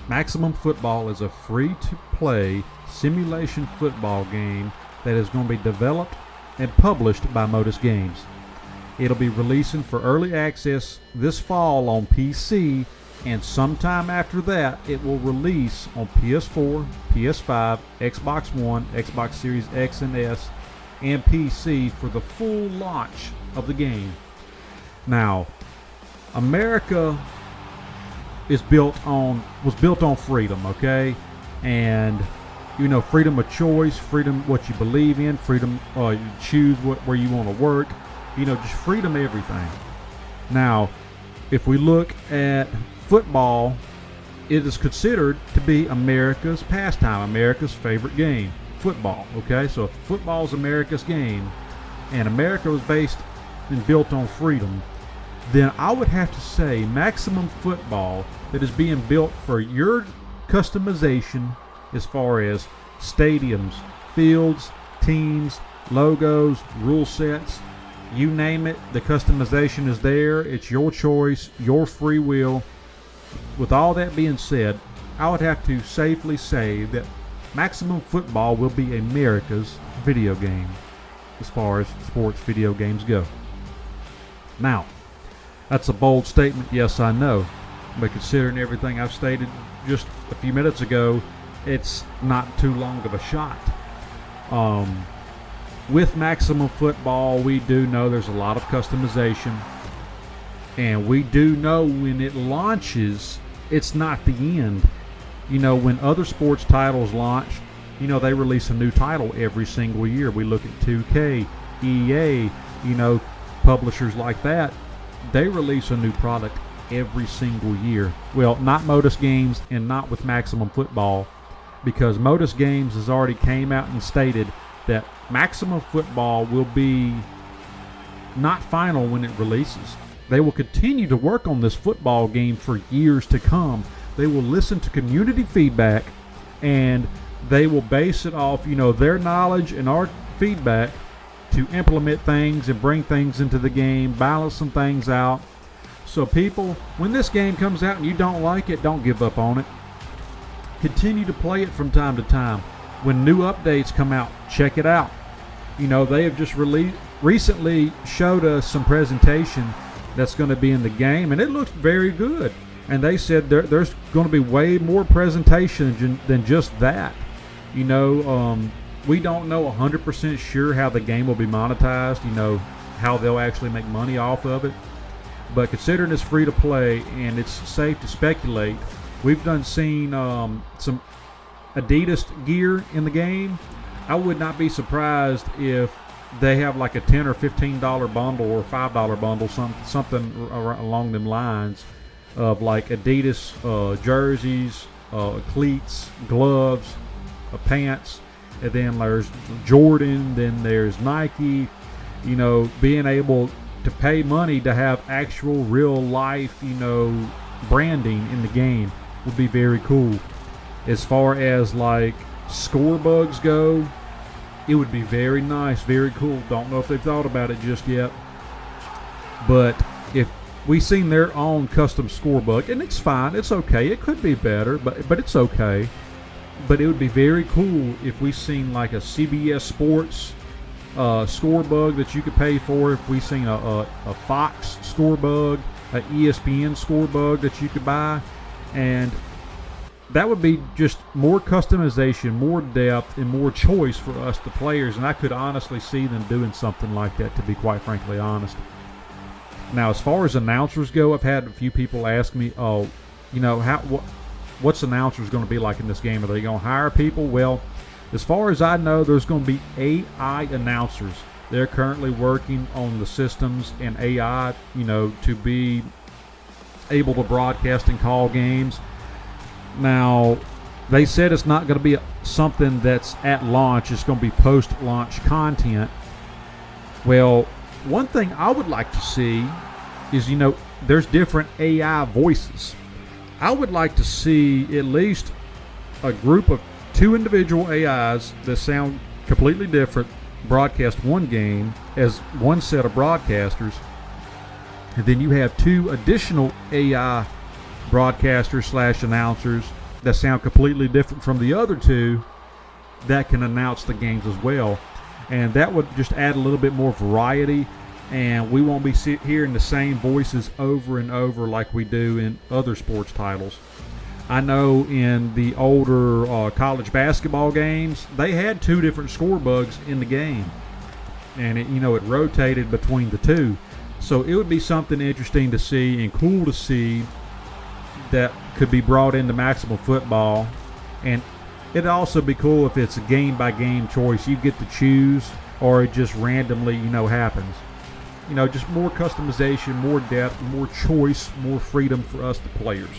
Maximum Football is a free-to-play simulation football game that is going to be developed and published by Modus Games. It'll be releasing for early access this fall on PC, and sometime after that it will release on PS4, PS5, Xbox One, Xbox Series X and S, and PC for the full launch of the game. Now, America was built on freedom, okay? And freedom of choice, freedom what you believe in, freedom you choose where you want to work, just freedom everything. Now, if we look at football, it is considered to be America's pastime, America's favorite game, football, okay? So if football is America's game and America was based and built on freedom, then I would have to say Maximum Football that is being built for your customization as far as stadiums, fields, teams, logos, rule sets, you name it, the customization is there. It's your choice, your free will. With all that being said, I would have to safely say that Maximum Football will be America's video game as far as sports video games go. Now, that's a bold statement, yes, I know. But considering everything I've stated just a few minutes ago, it's not too long of a shot. With Maximum Football, we do know there's a lot of customization. And we do know when it launches, it's not the end. When other sports titles launch, they release a new title every single year. We look at 2K, EA, publishers like that. They release a new product every single year. Well, not Modus Games and not with Maximum Football, because Modus Games has already came out and stated that Maximum Football will be not final when it releases. They will continue to work on this football game for years to come. They will listen to community feedback, and they will base it off, their knowledge and our feedback to implement things and bring things into the game, balance some things out. So people, when this game comes out and you don't like it, don't give up on it. Continue to play it from time to time. When new updates come out, check it out. They have just recently showed us some presentation that's going to be in the game, and it looks very good. And they said there's going to be way more presentation than just that. We don't know 100% sure how the game will be monetized, how they'll actually make money off of it. But considering it's free to play and it's safe to speculate, we've seen some Adidas gear in the game. I would not be surprised if they have like a $10 or $15 bundle or $5 bundle, something along them lines of like Adidas jerseys, cleats, gloves, pants, and then there's Jordan, then there's Nike. Being able to pay money to have actual real life, branding in the game would be very cool. As far as like score bugs go, it would be very nice, very cool. Don't know if they've thought about it just yet. But if we seen their own custom score bug, and it's fine, it's okay. It could be better, but it's okay. But it would be very cool if we seen like a CBS Sports score bug that you could pay for. If we seen a Fox score bug, an ESPN score bug that you could buy, and that would be just more customization, more depth, and more choice for us, the players. And I could honestly see them doing something like that, to be quite frankly honest. Now, as far as announcers go, I've had a few people ask me, what's announcers going to be like in this game? Are they going to hire people? Well, as far as I know, there's going to be AI announcers. They're currently working on the systems and AI, to be able to broadcast and call games. Now, they said it's not going to be something that's at launch. It's going to be post-launch content. Well, one thing I would like to see is, there's different AI voices. I would like to see at least a group of 2 individual AIs that sound completely different broadcast one game as one set of broadcasters. And then you have 2 additional AI broadcasters / announcers that sound completely different from the other two that can announce the games as well. And that would just add a little bit more variety, and we won't be hearing the same voices over and over like we do in other sports titles. I know in the older college basketball games, they had 2 different score bugs in the game, and it rotated between the 2. So it would be something interesting to see and cool to see that could be brought into Maximum Football. And it'd also be cool if it's a game-by-game choice. You get to choose, or it just randomly, happens. Just more customization, more depth, more choice, more freedom for us, the players.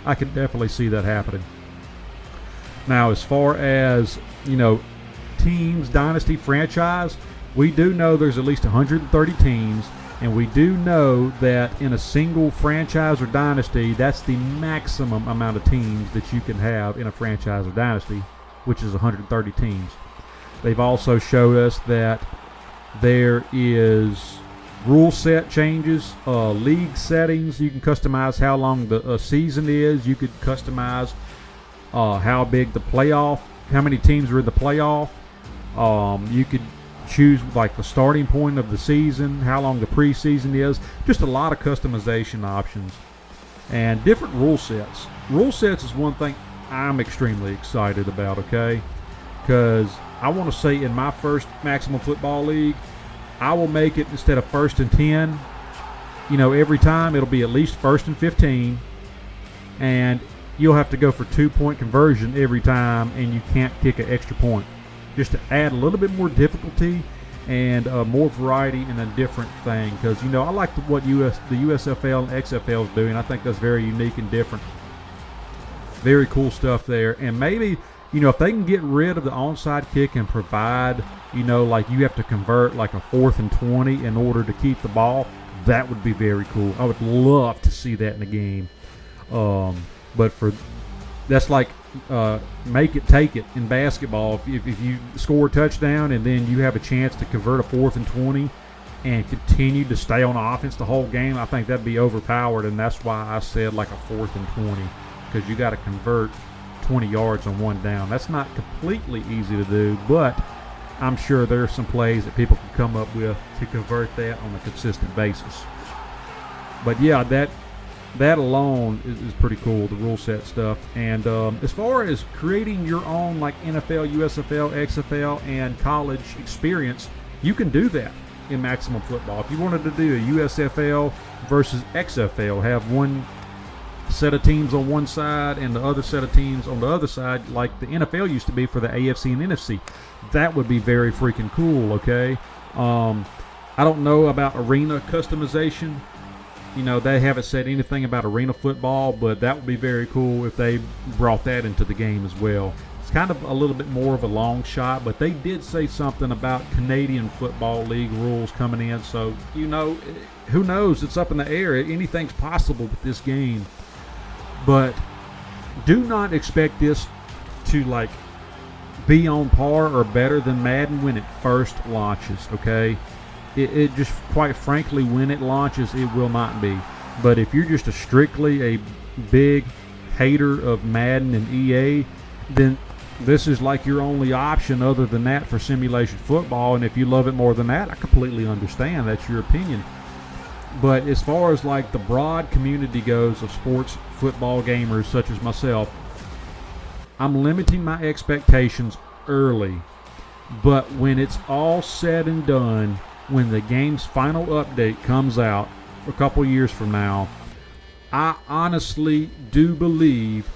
I could definitely see that happening. Now, as far as, teams, Dynasty, franchise, we do know there's at least 130 teams, and we do know that in a single franchise or dynasty, that's the maximum amount of teams that you can have in a franchise or dynasty, which is 130 teams. They've also showed us that there is rule set changes, league settings. You can customize how long the season is. You could customize how big the playoff, how many teams are in the playoff. You could choose like the starting point of the season, how long the preseason is. Just a lot of customization options and different rule sets. Rule sets is one thing I'm extremely excited about, okay? Because I want to say in my first Maximum Football League, I will make it, instead of 1st and 10, every time it'll be at least 1st and 15, and you'll have to go for 2-point conversion every time, and you can't kick an extra point. Just to add a little bit more difficulty and more variety and a different thing. Because, I like what the USFL and XFL is doing. I think that's very unique and different. Very cool stuff there. And maybe, if they can get rid of the onside kick and provide, like you have to convert like a 4th and 20 in order to keep the ball, that would be very cool. I would love to see that in the game. But that's like make it take it in basketball. If you score a touchdown and then you have a chance to convert a 4th and 20 and continue to stay on offense the whole game, I think that'd be overpowered, and that's why I said like a 4th and 20, because you got to convert 20 yards on one down. That's not completely easy to do, but I'm sure there are some plays that people can come up with to convert that on a consistent basis. But yeah, that alone is pretty cool, the rule set stuff. And as far as creating your own like NFL, USFL, XFL, and college experience, you can do that in Maximum Football. If you wanted to do a USFL versus XFL, have one set of teams on one side and the other set of teams on the other side, like the NFL used to be for the AFC and NFC, that would be very freaking cool, okay? I don't know about arena customization. They haven't said anything about arena football, but that would be very cool if they brought that into the game as well. It's kind of a little bit more of a long shot, but they did say something about Canadian Football League rules coming in. So, who knows? It's up in the air. Anything's possible with this game. But do not expect this to, like, be on par or better than Madden when it first launches, okay? It just, quite frankly, when it launches, it will not be. But if you're just strictly a big hater of Madden and EA, then this is like your only option other than that for simulation football. And if you love it more than that, I completely understand. That's your opinion. But as far as like the broad community goes of sports football gamers such as myself, I'm limiting my expectations early. But when it's all said and done, when the game's final update comes out a couple years from now, I honestly do believe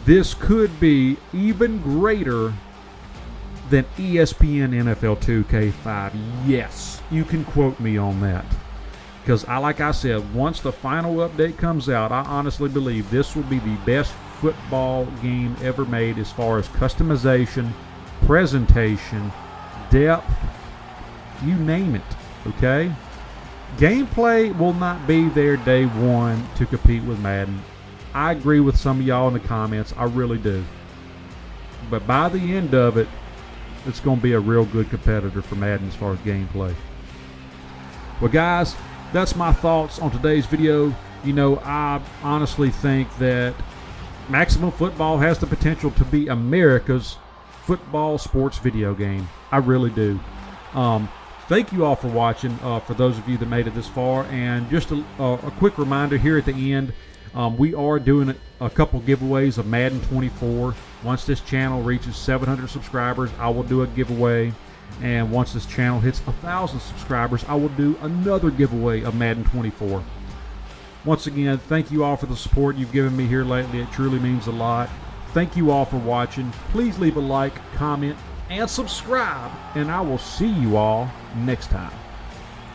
this could be even greater than ESPN NFL 2K5. Yes, you can quote me on that. Because like I said, once the final update comes out, I honestly believe this will be the best football game ever made as far as customization, presentation, depth, you name it, okay? Gameplay will not be there day one to compete with Madden. I agree with some of y'all in the comments. I really do. But by the end of it, it's going to be a real good competitor for Madden as far as gameplay. Well, guys, that's my thoughts on today's video. I honestly think that Maximum Football has the potential to be America's football sports video game. I really do. Thank you all for watching, for those of you that made it this far. And just a quick reminder here at the end, we are doing a couple giveaways of Madden 24. Once this channel reaches 700 subscribers, I will do a giveaway. And once this channel hits 1,000 subscribers, I will do another giveaway of Madden 24. Once again, thank you all for the support you've given me here lately. It truly means a lot. Thank you all for watching. Please leave a like, comment, and subscribe. And I will see you all next time.